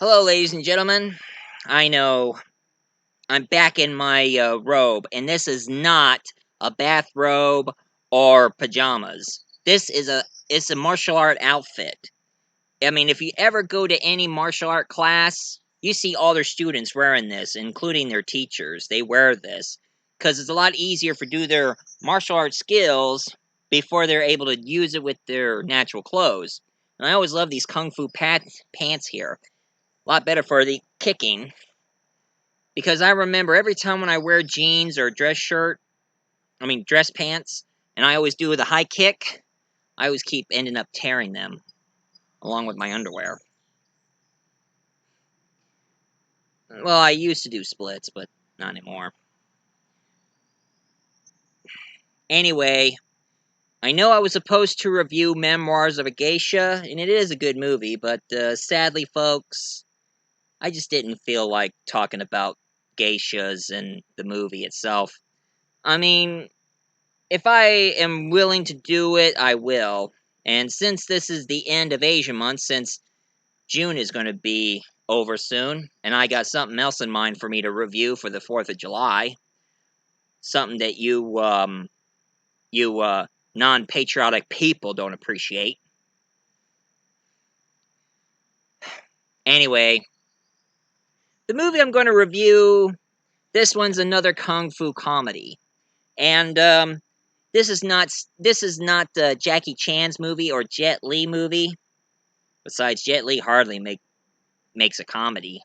Hello, ladies and gentlemen. I know I'm back in my robe, and this is not a bathrobe or pajamas. It's a martial art outfit. I mean, if you ever go to any martial art class, you see all their students wearing this, including their teachers. They wear this because it's a lot easier for do their martial art skills before they're able to use it with their natural clothes. And I always love these kung fu pants here. A lot better for the kicking. Because I remember every time when I wear jeans or dress pants, and I always do the high kick, I always keep ending up tearing them along with my underwear. Well, I used to do splits, but not anymore. Anyway, I know I was supposed to review Memoirs of a Geisha, and it is a good movie, but sadly, folks, I just didn't feel like talking about geishas and the movie itself. I mean, if I am willing to do it, I will. And since this is the end of Asia month, since June is going to be over soon, and I got something else in mind for me to review for the 4th of July, something that you non-patriotic people don't appreciate. Anyway, the movie I'm going to review, this one's another kung fu comedy. And this is not Jackie Chan's movie or Jet Li movie. Besides, Jet Li hardly makes a comedy,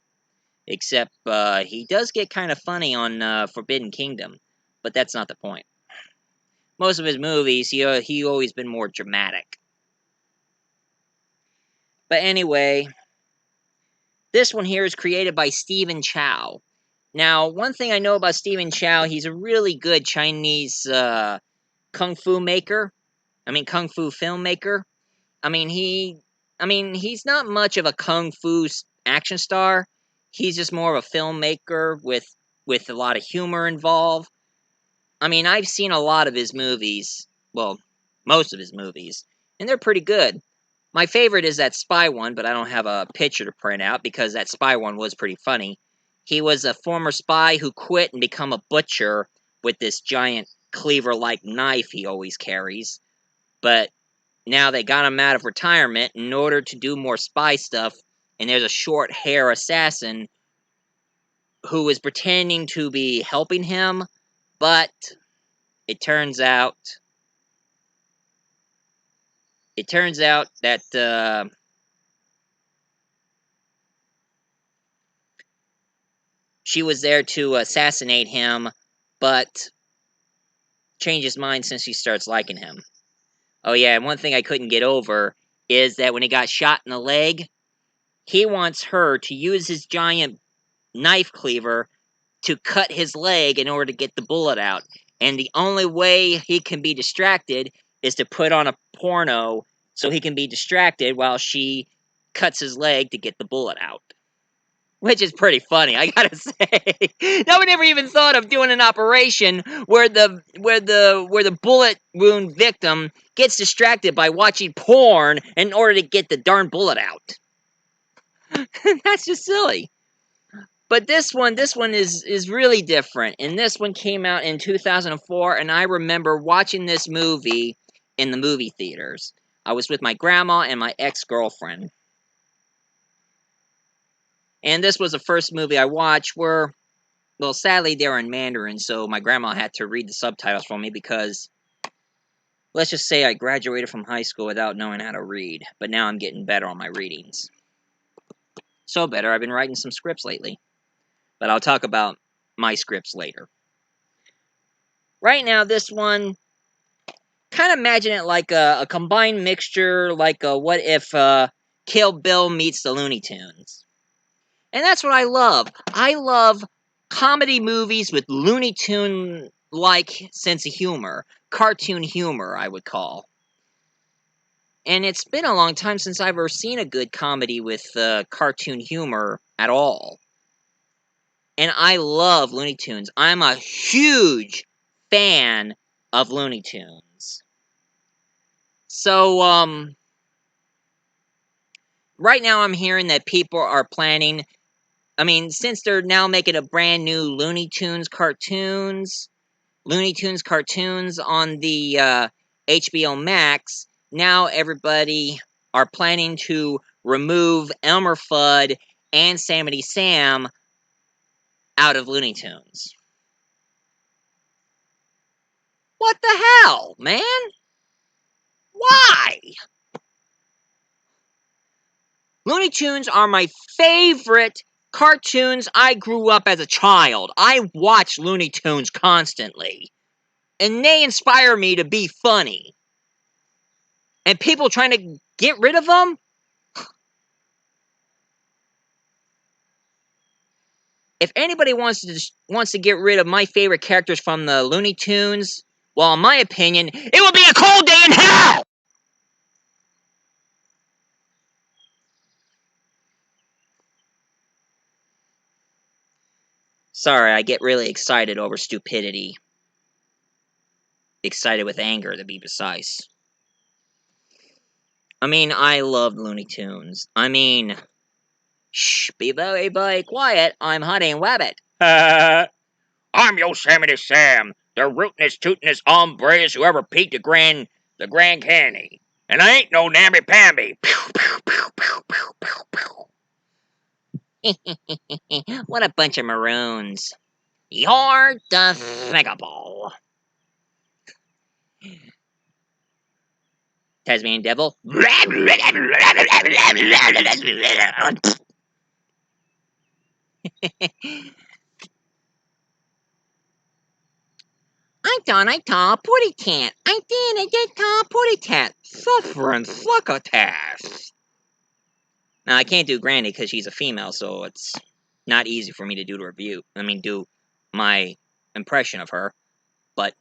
except he does get kind of funny on Forbidden Kingdom, but that's not the point. Most of his movies, he always been more dramatic. But anyway, this one here is created by Stephen Chow. Now, one thing I know about Stephen Chow, he's a really good Chinese kung fu maker. Kung fu filmmaker. I mean, he, he's not much of a kung fu action star. He's just more of a filmmaker with a lot of humor involved. I mean, I've seen a lot of his movies. Well, most of his movies, and they're pretty good. My favorite is that spy one, but I don't have a picture to print out because that spy one was pretty funny. He was a former spy who quit and become a butcher with this giant cleaver-like knife he always carries. But now they got him out of retirement in order to do more spy stuff, and there's a short hair assassin who is pretending to be helping him, but it turns out that she was there to assassinate him, but changed his mind since she starts liking him. Oh yeah, and one thing I couldn't get over is that when he got shot in the leg, he wants her to use his giant knife cleaver to cut his leg in order to get the bullet out. And the only way he can be distracted is to put on a porno so he can be distracted while she cuts his leg to get the bullet out. Which is pretty funny, I gotta say. No one ever even thought of doing an operation where the bullet wound victim gets distracted by watching porn in order to get the darn bullet out. That's just silly. But this one is really different, and this one came out in 2004, and I remember watching this movie in the movie theaters. I was with my grandma and my ex-girlfriend. And this was the first movie I watched where, well, sadly they were in Mandarin, so my grandma had to read the subtitles for me because, let's just say I graduated from high school without knowing how to read, but now I'm getting better on my readings. So better, I've been writing some scripts lately. But I'll talk about my scripts later. Right now, this one, kind of imagine it like a combined mixture, like a what if Kill Bill meets the Looney Tunes. And that's what I love. I love comedy movies with Looney Tune-like sense of humor. Cartoon humor, I would call. And it's been a long time since I've ever seen a good comedy with cartoon humor at all. And I love Looney Tunes. I'm a huge fan of Looney Tunes. So, right now I'm hearing that people are planning, I mean, since they're now making a brand new Looney Tunes cartoons on the HBO Max, now everybody are planning to remove Elmer Fudd and Samity Sam out of Looney Tunes. What the hell, man? Why? Looney Tunes are my favorite cartoons. I grew up as a child. I watched Looney Tunes constantly. And they inspire me to be funny. And people trying to get rid of them? If anybody wants to get rid of my favorite characters from the Looney Tunes, well, in my opinion, it will be a cold day in hell! Sorry, I get really excited over stupidity. Excited with anger, to be precise. I mean, I love Looney Tunes. I mean, shh, be very, very quiet. I'm hunting rabbit. I'm Yosemite Sam, the rootinest, tootinest hombres who ever peeked the Grand Canyon. And I ain't no namby-pamby. What a bunch of maroons. You're despicable. Tasmanian Devil. I tall putty tent. I did tall putty tent. Suffering succotash. Now, I can't do Granny because she's a female, so it's not easy for me to do the review. Do my impression of her. But,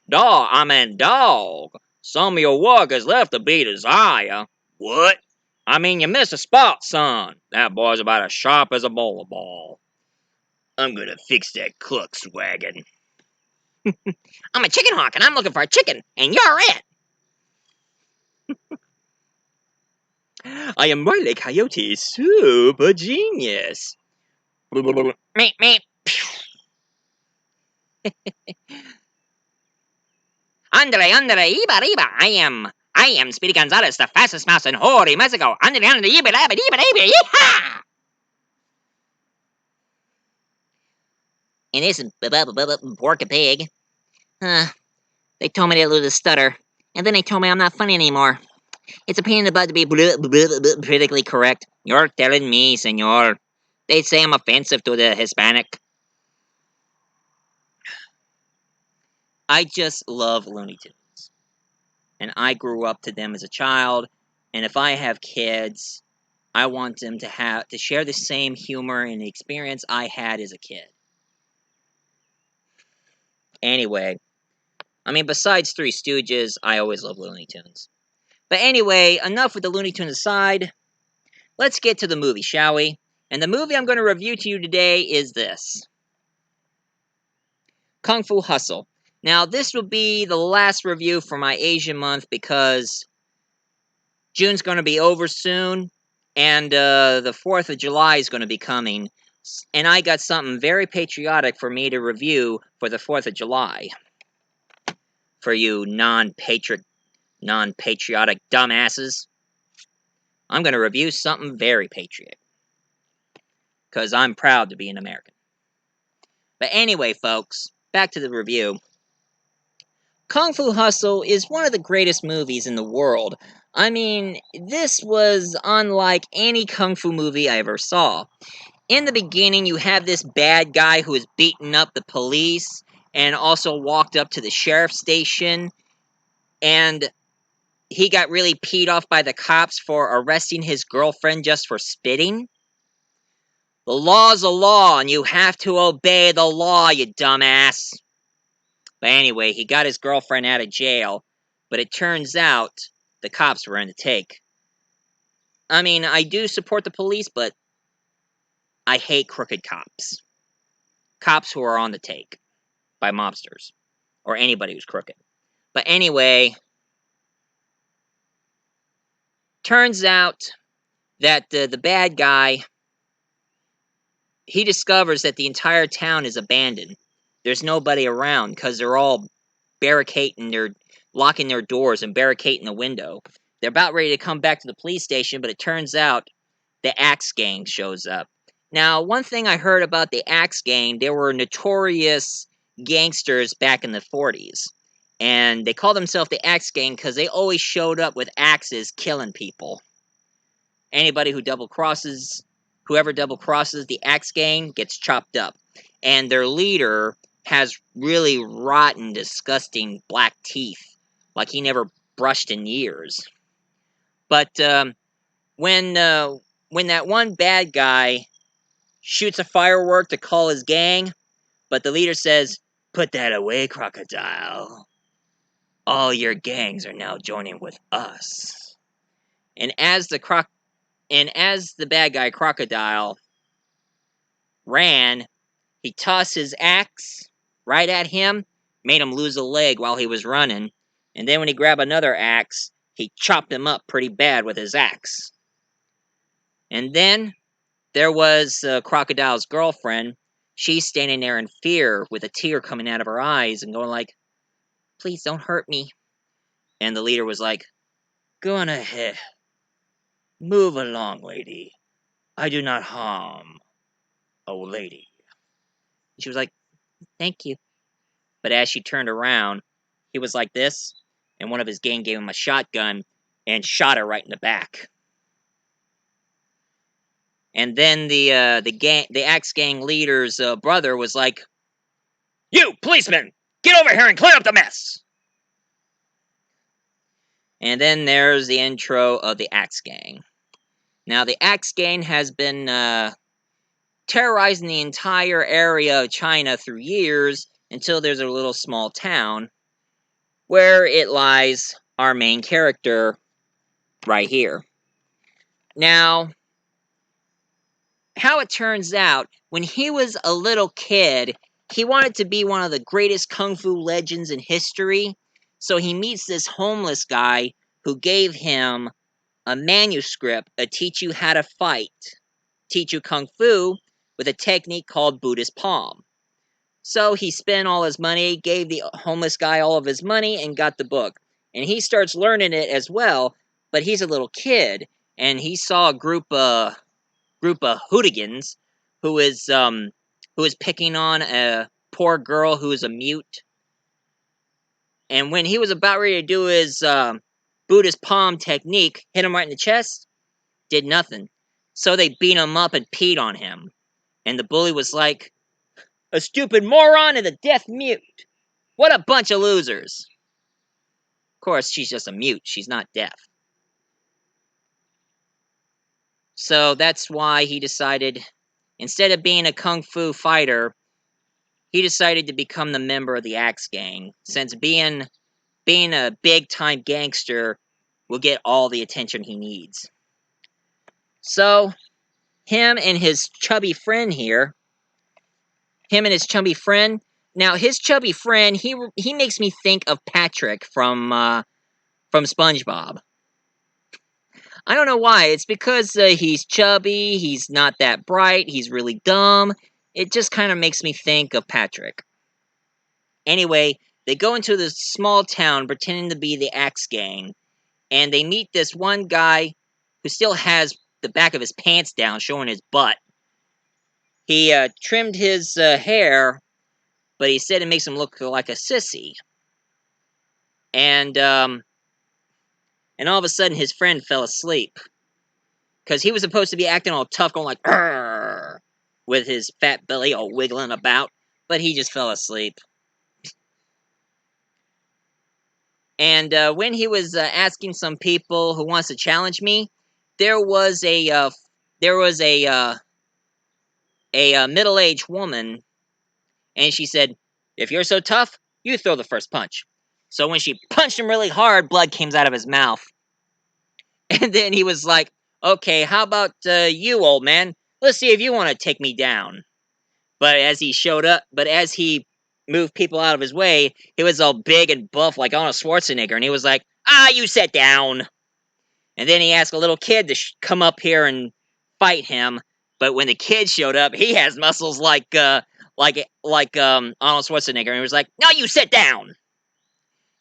dog. Some of your work is left to be desired. What? I mean, you missed a spot, son. That boy's about as sharp as a bowler ball. I'm gonna fix that cluck's wagon. I'm a chicken hawk and I'm looking for a chicken, and you're it. I am Wiley Coyote, super genius. Meep, meep. Andre, iba. I am Speedy Gonzales, the fastest mouse in Hori, Mexico. Andre, iba, yeehaw! And this pork pig. They told me to lose a stutter, and then they told me I'm not funny anymore. It's a pain in the butt to be politically correct. You're telling me, senor. They say I'm offensive to the Hispanic. I just love Looney Tunes. And I grew up to them as a child, and if I have kids, I want them to share the same humor and experience I had as a kid. Anyway, besides Three Stooges, I always love Looney Tunes. But anyway, enough with the Looney Tunes aside. Let's get to the movie, shall we? And the movie I'm going to review to you today is this. Kung Fu Hustle. Now, this will be the last review for my Asian month because June's going to be over soon, and the 4th of July is going to be coming, and I got something very patriotic for me to review for the 4th of July. For you non-patriotic dumbasses, I'm going to review something very patriotic, because I'm proud to be an American. But anyway, folks, back to the review. Kung Fu Hustle is one of the greatest movies in the world. This was unlike any Kung Fu movie I ever saw. In the beginning, you have this bad guy who is beating up the police and also walked up to the sheriff's station, and he got really peed off by the cops for arresting his girlfriend just for spitting. The law's a law, and you have to obey the law, you dumbass. But anyway, he got his girlfriend out of jail, but it turns out the cops were in the take. I do support the police, but I hate crooked cops. Cops who are on the take by mobsters, or anybody who's crooked. But anyway, Turns out that the bad guy, he discovers that the entire town is abandoned. There's nobody around because they're all barricading their, locking their doors and barricading the window. They're about ready to come back to the police station, but it turns out the Axe Gang shows up. Now, one thing I heard about the Axe Gang, they were notorious gangsters back in the 40s. And they called themselves the Axe Gang because they always showed up with axes killing people. Anybody who double crosses, whoever double crosses the Axe Gang gets chopped up. And their leader has really rotten, disgusting black teeth, like he never brushed in years. But when uh, when that one bad guy shoots a firework to call his gang, but the leader says, "Put that away, crocodile. All your gangs are now joining with us." And as the bad guy crocodile ran, he tossed his axe right at him, made him lose a leg while he was running, and then when he grabbed another axe, he chopped him up pretty bad with his axe. And then there was Crocodile's girlfriend. She's standing there in fear with a tear coming out of her eyes and going like, "Please don't hurt me." And the leader was like, "Go on ahead. Move along, lady. I do not harm a lady." She was like, "Thank you." But as she turned around, he was like this, and one of his gang gave him a shotgun and shot her right in the back. And then the Axe Gang leader's brother was like, "You policeman, get over here and clean up the mess." And then there's the intro of the Axe Gang. Now the Axe Gang has been terrorizing the entire area of China through years until there's a little small town where it lies our main character right here. Now, how it turns out, when he was a little kid, he wanted to be one of the greatest kung fu legends in history. So he meets this homeless guy who gave him a manuscript to teach you how to fight, teach you kung fu with a technique called Buddhist palm. So he spent all his money, gave the homeless guy all of his money, and got the book. And he starts learning it as well, but he's a little kid, and he saw a group of hooligans who is picking on a poor girl who is a mute. And when he was about ready to do his Buddhist palm technique, hit him right in the chest, did nothing. So they beat him up and peed on him. And the bully was like, "A stupid moron and a deaf mute. What a bunch of losers." Of course, she's just a mute. She's not deaf. So that's why he decided, instead of being a kung fu fighter, he decided to become the member of the Axe Gang, since being a big time gangster will get all the attention he needs. So him and his chubby friend here, him and his chubby friend. Now his chubby friend, he makes me think of Patrick from SpongeBob. I don't know why. It's because he's chubby, he's not that bright, he's really dumb. It just kind of makes me think of Patrick. Anyway, they go into this small town pretending to be the Axe Gang, and they meet this one guy who still has the back of his pants down, showing his butt. He trimmed his hair, but he said it makes him look like a sissy. And and all of a sudden, his friend fell asleep because he was supposed to be acting all tough, going like "Arr!" with his fat belly all wiggling about, but he just fell asleep. And when he was asking some people who wants to challenge me, there was a middle-aged woman, and she said, "If you're so tough, you throw the first punch." So when she punched him really hard, blood came out of his mouth. And then he was like, "Okay, how about you, old man? Let's see if you want to take me down." But as he moved people out of his way, he was all big and buff like Arnold Schwarzenegger, and he was like, "Ah, you sit down." And then he asked a little kid to come up here and fight him. But when the kid showed up, he has muscles like Arnold Schwarzenegger, and he was like, "No, you sit down."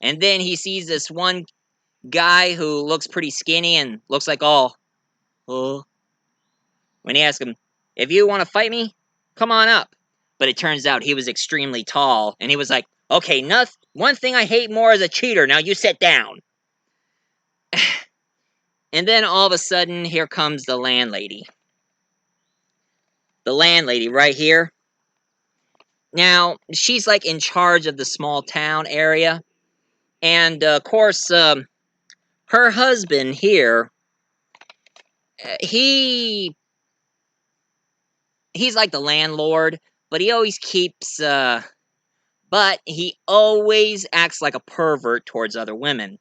And then he sees this one guy who looks pretty skinny and looks like all, oh. When he asked him, "If you want to fight me, come on up." But it turns out he was extremely tall, and he was like, "Okay, one thing I hate more is a cheater. Now you sit down." And then all of a sudden, here comes the landlady. The landlady right here. Now, she's like in charge of the small town area. And of course, her husband here, he he's like the landlord, but he always keeps but he always acts like a pervert towards other women.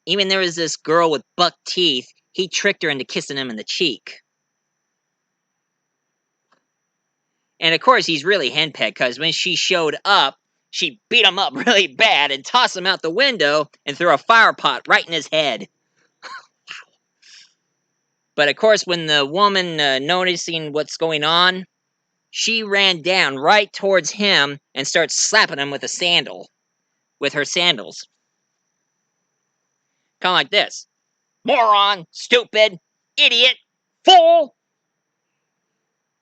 Even there was this girl with buck teeth, he tricked her into kissing him in the cheek. And of course, he's really henpecked because when she showed up, she beat him up really bad and tossed him out the window and threw a fire pot right in his head. But of course, when the woman noticing what's going on, she ran down right towards him and starts slapping him with her sandals. Kind of like this. Moron, stupid, idiot, fool.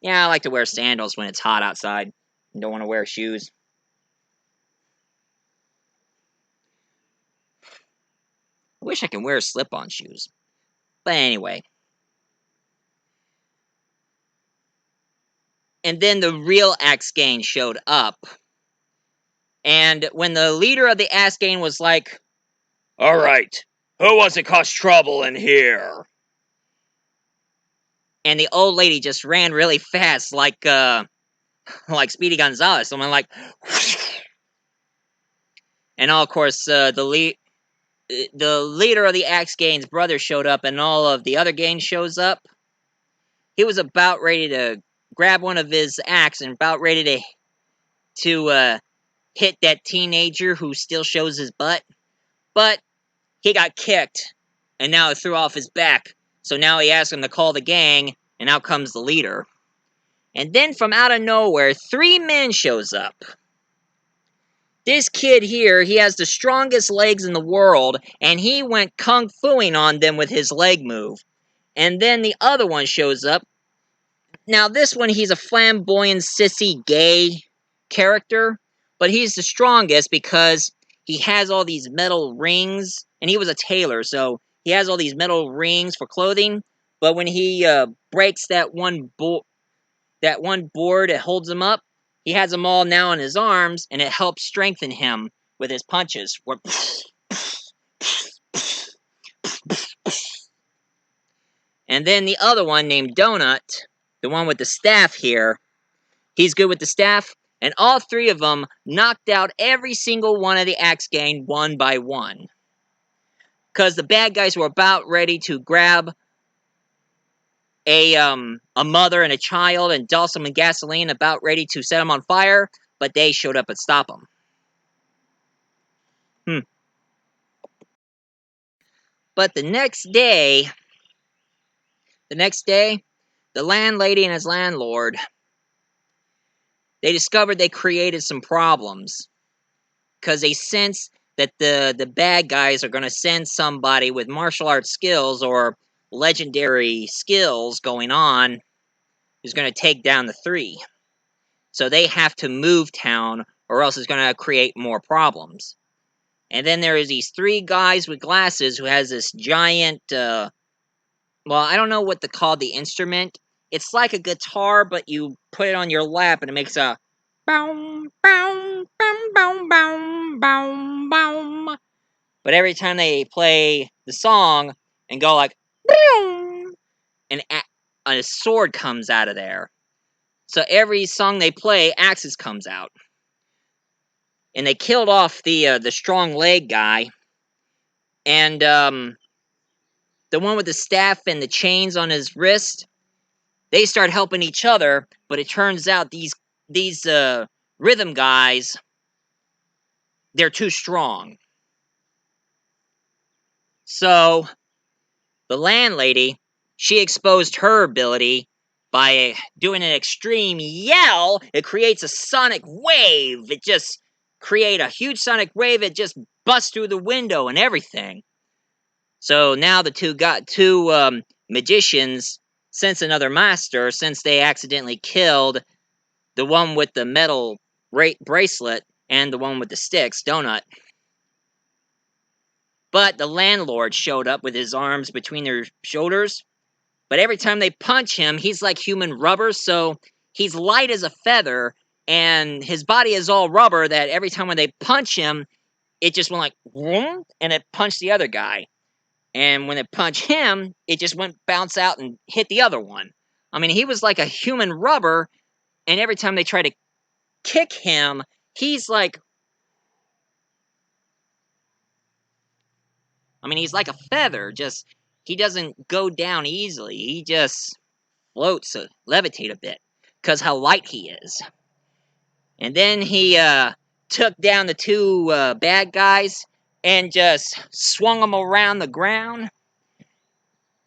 Yeah, I like to wear sandals when it's hot outside. I don't want to wear shoes. I wish I could wear slip-on shoes. But anyway. And then the real Axe Gang showed up. And when the leader of the Axe Gang was like, "Alright, who wants to cause trouble in here?" And the old lady just ran really fast like Speedy Gonzales. Someone like... And all, of course, the leader of the Axe Gang's brother showed up, and all of the other gang shows up. He was about ready to grab one of his axe and about ready to hit that teenager who still shows his butt. But he got kicked, and now it threw off his back. So now he asked him to call the gang, and out comes the leader. And then from out of nowhere, 3 men shows up. This kid here, he has the strongest legs in the world, and he went kung fuing on them with his leg move. And then the other one shows up. Now this one, he's a flamboyant, sissy, gay character, but he's the strongest because he has all these metal rings, and he was a tailor, so he has all these metal rings for clothing. But when he breaks that one board that holds him up, he has them all now in his arms, and it helps strengthen him with his punches. And then the other one named Donut, the one with the staff here, he's good with the staff, and all 3 of them knocked out every single one of the Axe Gang one by one. Because the bad guys were about ready to grab a mother and a child and douse them in gasoline, about ready to set them on fire, but they showed up and stopped them. But the next day, the landlady and his landlord, they discovered they created some problems. Because they sense that the bad guys are going to send somebody with martial arts skills or legendary skills going on who's going to take down the 3. So they have to move town or else it's going to create more problems. And then there is these 3 guys with glasses who has this giant, well, I don't know what to call the instrument. It's like a guitar, but you put it on your lap and it makes a boom, boom, boom, boom, boom, boom, boom. But every time they play the song and go like, boom, and a sword comes out of there. So every song they play, axes comes out. And they killed off the strong leg guy. And the one with the staff and the chains on his wrist, they start helping each other, but it turns out these rhythm guys, they're too strong. So The landlady, she exposed her ability by doing an extreme yell. It creates a sonic wave. It just create a huge sonic wave. It just busts through the window and everything. So now the two magicians sense another master since they accidentally killed the one with the metal bracelet and the one with the sticks, Donut. But the landlord showed up with his arms between their shoulders. But every time they punch him, he's like human rubber, so he's light as a feather, and his body is all rubber that every time when they punch him, it just went like, whoom, and it punched the other guy. And when it punched him, it just went bounce out and hit the other one. I mean, he was like a human rubber, and every time they try to kick him, he's like, he's like a feather, just, he doesn't go down easily. He just floats, levitate a bit, because how light he is. And then he took down the two bad guys and just swung them around the ground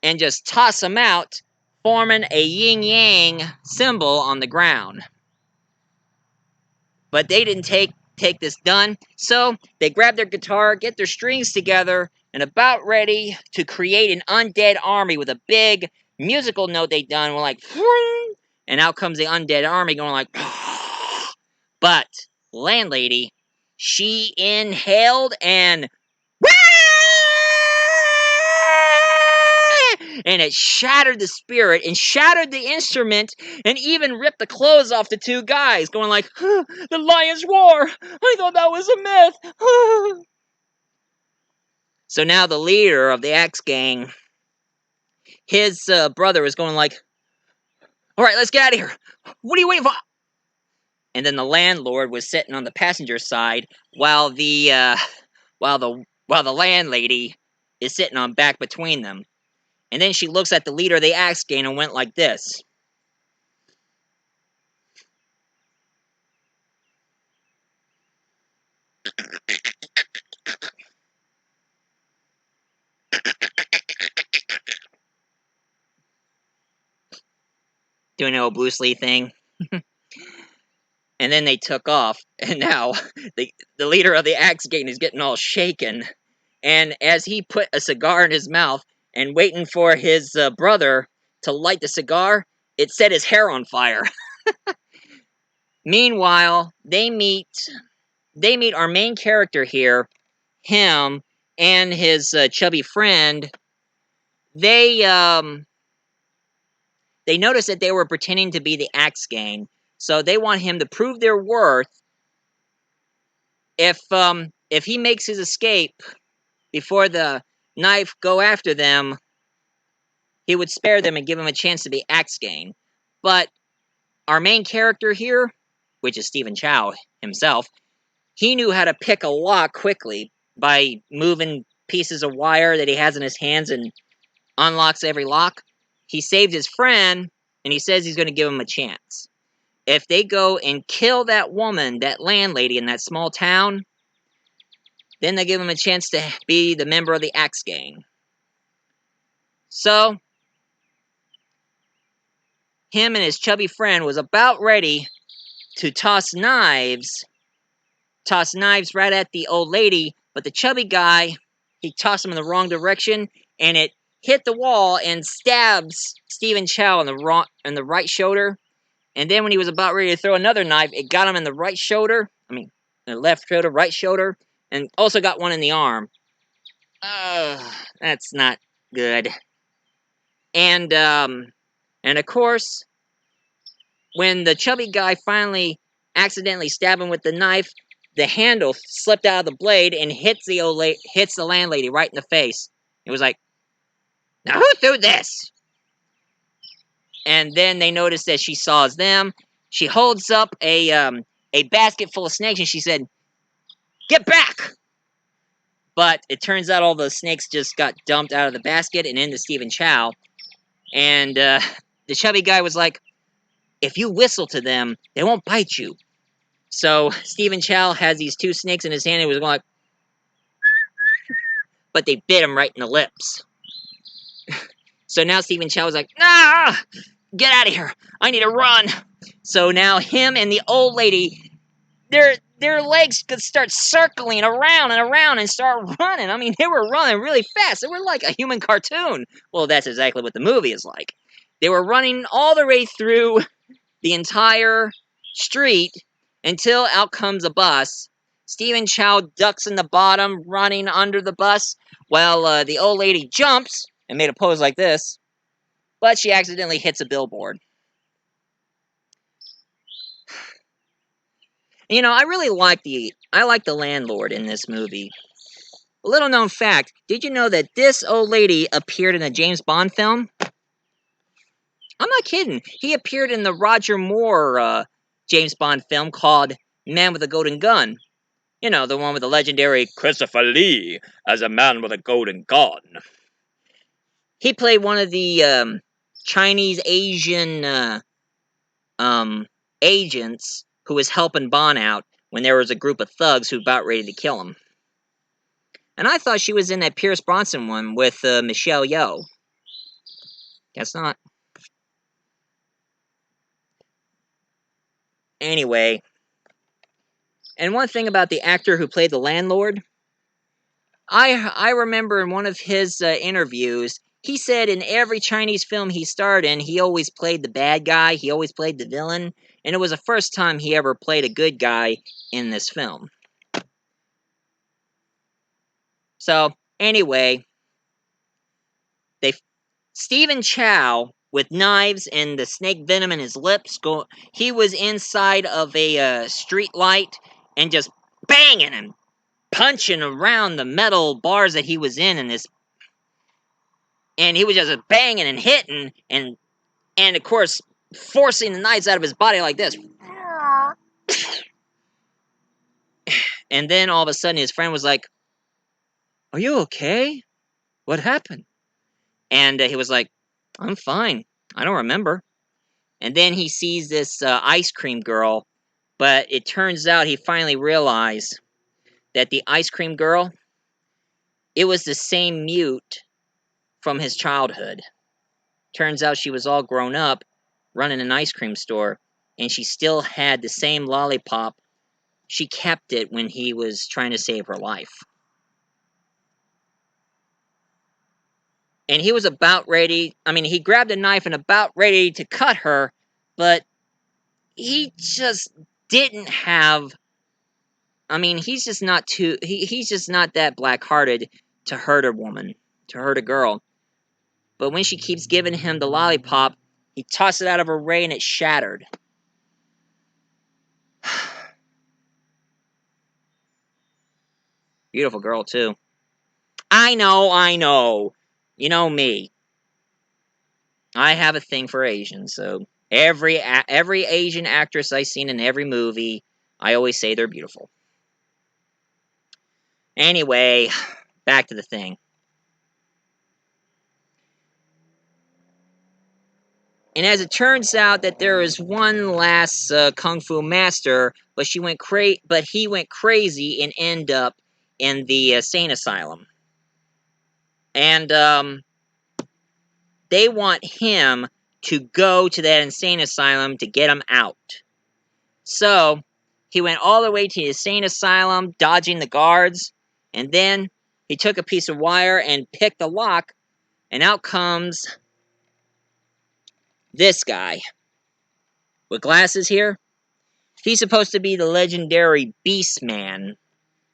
and just tossed them out, forming a yin-yang symbol on the ground. But they didn't take this done, so they grabbed their guitar, get their strings together, and about ready to create an undead army with a big musical note they done. We're like, and out comes the undead army going like, but landlady, she inhaled and and it shattered the spirit and shattered the instrument and even ripped the clothes off the two guys, going like, the Lion's War! I thought that was a myth! So now the leader of the Axe Gang, his brother is going like, alright, let's get out of here! What are you waiting for? And then the landlord was sitting on the passenger side while the landlady is sitting on back between them. And then she looks at the leader of the Axe Gang and went like this. Doing an old Bruce Lee thing. And then they took off. And now the leader of the Axe Gang is getting all shaken. And as he put a cigar in his mouth and waiting for his brother to light the cigar, it set his hair on fire. Meanwhile, they meet our main character here, him and his chubby friend. They noticed that they were pretending to be the Axe Gang, so they want him to prove their worth. If he makes his escape before the knife go after them, he would spare them and give them a chance to be Axe Gang. But our main character here, which is Stephen Chow himself, he knew how to pick a lock quickly by moving pieces of wire that he has in his hands and unlocks every lock. He saved his friend, and he says he's going to give him a chance. If they go and kill that woman, that landlady in that small town, then they give him a chance to be the member of the Axe Gang. So, him and his chubby friend was about ready to toss knives right at the old lady, but the chubby guy, he tossed him in the wrong direction, and it hit the wall and stabs Stephen Chow in the right shoulder. And then when he was about ready to throw another knife, it got him in the right shoulder. The left shoulder, right shoulder, and also got one in the arm. That's not good. And of course, when the chubby guy finally accidentally stabbed him with the knife, the handle slipped out of the blade and hits the landlady right in the face. It was like, now who threw this? And then they noticed that she saw them. She holds up a basket full of snakes and she said, "Get back!" But it turns out all the snakes just got dumped out of the basket and into Stephen Chow. And the chubby guy was like, if you whistle to them, they won't bite you. So Stephen Chow has these two snakes in his hand and he was going like, but they bit him right in the lips. So now Stephen Chow is like, "Ah, get out of here! I need to run." So now him and the old lady, their legs could start circling around and around and start running. I mean, they were running really fast. They were like a human cartoon. Well, that's exactly what the movie is like. They were running all the way through the entire street until out comes a bus. Stephen Chow ducks in the bottom, running under the bus, while the old lady jumps and made a pose like this, but she accidentally hits a billboard. You know, I like the landlord in this movie. A little known fact, did you know that this old lady appeared in a James Bond film? I'm not kidding. He appeared in the Roger Moore James Bond film called Man with a Golden Gun. You know, the one with the legendary Christopher Lee as a man with a golden gun. He played one of the Chinese Asian agents who was helping Bond out when there was a group of thugs who about ready to kill him. And I thought she was in that Pierce Bronson one with Michelle Yeoh. Guess not. Anyway, and one thing about the actor who played the landlord, I remember in one of his interviews, he said in every Chinese film he starred in, he always played the bad guy, he always played the villain, and it was the first time he ever played a good guy in this film. So, anyway, they Stephen Chow with knives and the snake venom in his lips. He was inside of a street light and just banging and punching around the metal bars that he was in this, and he was just banging and hitting and of course forcing the knives out of his body like this. And then all of a sudden, his friend was like, "Are you okay? What happened?" And he was like, "I'm fine. I don't remember." And then he sees this ice cream girl, but it turns out he finally realized that the ice cream girl, it was the same mute from his childhood. Turns out she was all grown up, running an ice cream store, and she still had the same lollipop. She kept it when he was trying to save her life. And he was about ready, he grabbed a knife and about ready to cut her, but he just didn't have he's just not he's just not that black-hearted to hurt a woman, to hurt a girl. But when she keeps giving him the lollipop, he tossed it out of her way and it shattered. Beautiful girl, too. I know. You know me. I have a thing for Asians, so every Asian actress I've seen in every movie, I always say they're beautiful. Anyway, back to the thing. And as it turns out that there is one last kung fu master, but he went crazy and ended up in the sane asylum. And they want him to go to that insane asylum to get him out. So he went all the way to the insane asylum, dodging the guards, and then he took a piece of wire and picked the lock, and out comes this guy with glasses here. He's supposed to be the legendary Beast Man.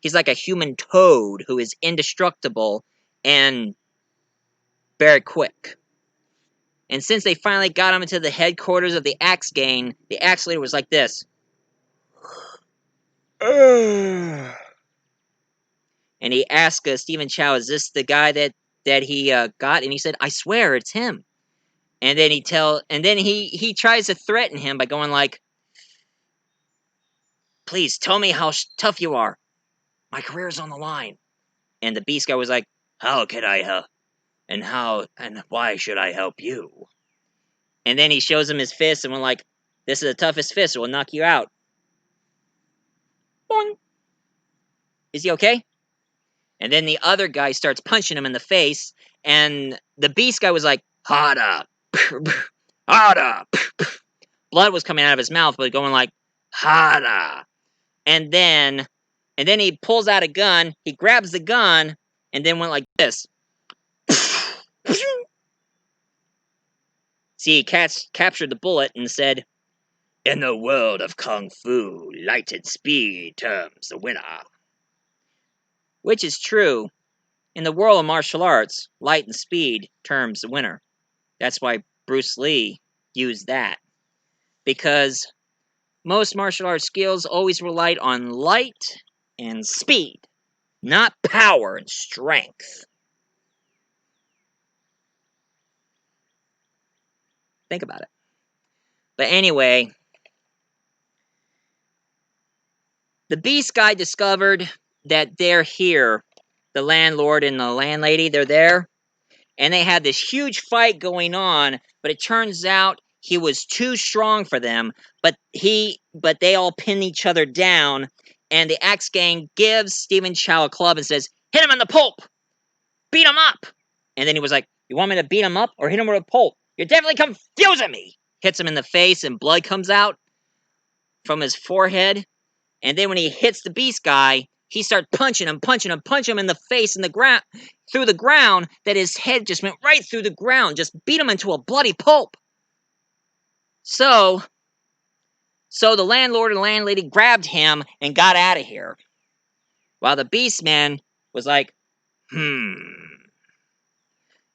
He's like a human toad who is indestructible and very quick. And since they finally got him into the headquarters of the Axe Gang, the Axe Leader was like this. And he asked Stephen Chow, "Is this the guy that he got?" And he said, "I swear it's him." And then he tries to threaten him by going like, "Please tell me how tough you are. My career's on the line." And the Beast guy was like, "How can I help? And why should I help you?" And then he shows him his fist and went like, "This is the toughest fist. It will knock you out." Boing. Is he okay? And then the other guy starts punching him in the face, and the Beast guy was like, harder, harder. Blood was coming out of his mouth, but going like harder. And then he pulls out a gun. He grabs the gun and then went like this. See, he captured the bullet and said, "In the world of kung fu, light and speed terms the winner." Which is true. In the world of martial arts, light and speed terms the winner. That's why Bruce Lee used that. Because most martial arts skills always relied on light and speed, not power and strength. Think about it. But anyway, the Beast guy discovered that they're here. The landlord and the landlady, they're there. And they had this huge fight going on, but it turns out he was too strong for them, but they all pin each other down, and the Axe Gang gives Stephen Chow a club and says, "Hit him in the pulp! Beat him up!" And then he was like, "You want me to beat him up or hit him with a pulp? You're definitely confusing me!" Hits him in the face and blood comes out from his forehead. And then when he hits the Beast guy, he starts punching him in the face and the ground, through the ground, that his head just went right through the ground, just beat him into a bloody pulp. So the landlord and landlady grabbed him and got out of here. While the Beast man was like,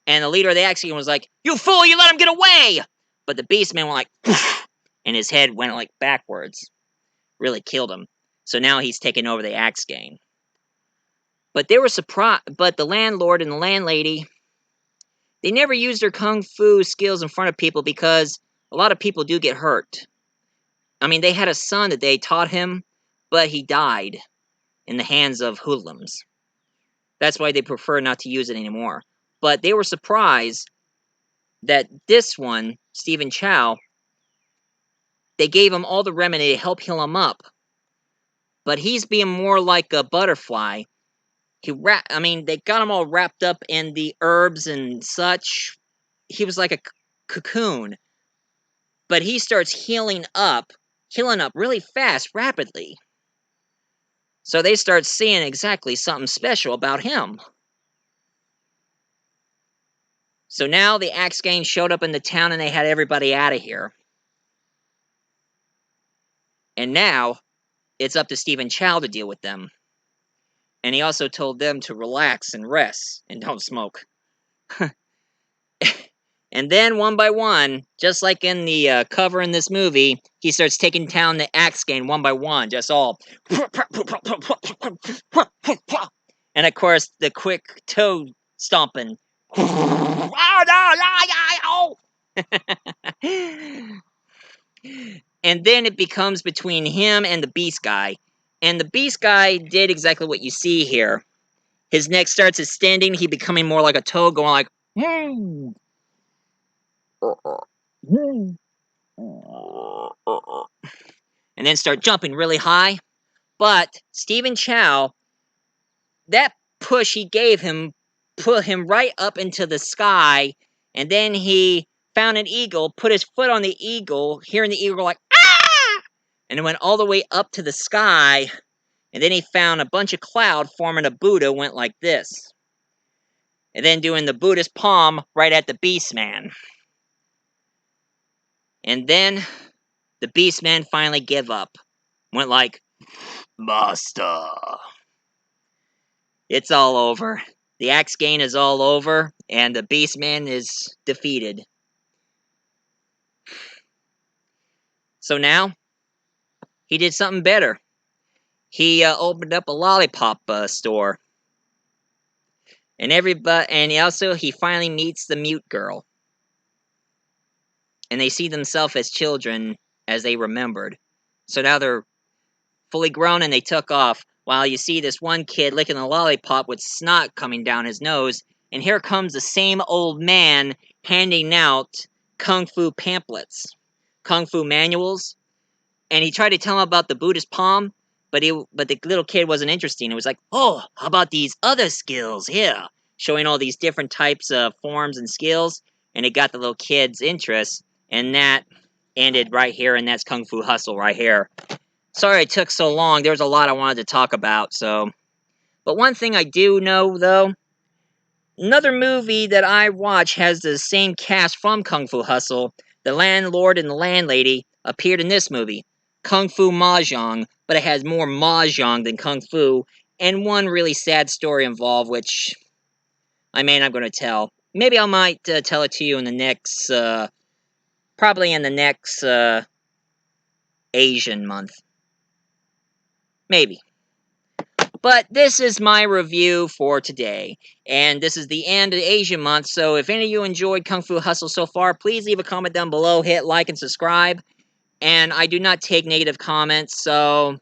And the leader of the Axe Gang was like, "You fool, you let him get away!" But the Beast man went like, and his head went like backwards. Really killed him. So now he's taking over the Axe Gang. But they were surprised. But the landlord and the landlady, they never used their kung fu skills in front of people because a lot of people do get hurt. I mean, they had a son that they taught him, but he died in the hands of hoodlums. That's why they prefer not to use it anymore. But they were surprised that this one, Stephen Chow, they gave him all the remedy to help heal him up. But he's being more like a butterfly. They got him all wrapped up in the herbs and such. He was like a cocoon. But he starts healing up really fast, rapidly. So they start seeing exactly something special about him. So now the Axe Gang showed up in the town and they had everybody out of here. And now it's up to Stephen Chow to deal with them. And he also told them to relax and rest and don't smoke. And then one by one, just like in the cover in this movie, he starts taking down the Axe Gang one by one, just all. And of course, the quick toe stomping. And then it becomes between him and the Beast guy. And the Beast guy did exactly what you see here. His neck starts extending, he becoming more like a toad, going like, and then start jumping really high. But Stephen Chow, that push he gave him put him right up into the sky, and then he found an eagle, put his foot on the eagle, hearing the eagle like, "Ah!" And it went all the way up to the sky, and then he found a bunch of cloud forming a Buddha, went like this. And then doing the Buddhist palm right at the Beast Man. And then the Beast Man finally gave up. Went like, "Master." It's all over. The Axe Gang is all over, and the Beast Man is defeated. So now, he did something better. He opened up a lollipop store. And he finally meets the mute girl. And they see themselves as children, as they remembered. So now they're fully grown and they took off, while you see this one kid licking a lollipop with snot coming down his nose, and here comes the same old man handing out kung fu pamphlets, kung fu manuals, and he tried to tell him about the Buddhist palm, but the little kid wasn't interested. It was like, "Oh, how about these other skills here?" Showing all these different types of forms and skills, and it got the little kids' interest, and that ended right here, and that's Kung Fu Hustle right here. Sorry it took so long. There was a lot I wanted to talk about, so. But one thing I do know, though, another movie that I watch has the same cast from Kung Fu Hustle. The landlord and the landlady appeared in this movie, Kung Fu Mahjong, but it has more Mahjong than Kung Fu, and one really sad story involved, which I may not going to tell. Maybe I might tell it to you in the next, probably in the next Asian month. Maybe. But this is my review for today, and this is the end of the Asian month, so if any of you enjoyed Kung Fu Hustle so far, please leave a comment down below, hit like and subscribe, and I do not take negative comments, so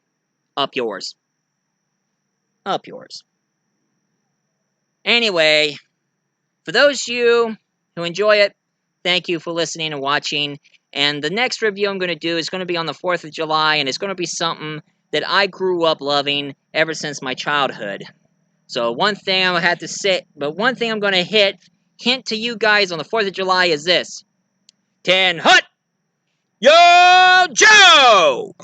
up yours. Up yours. Anyway, for those of you who enjoy it, thank you for listening and watching, and the next review I'm going to do is going to be on the 4th of July, and it's going to be something that I grew up loving ever since my childhood. So one thing I'm gonna have to say, but one thing I'm gonna hint to you guys on the 4th of July is this: Ten Hut Yo Joe!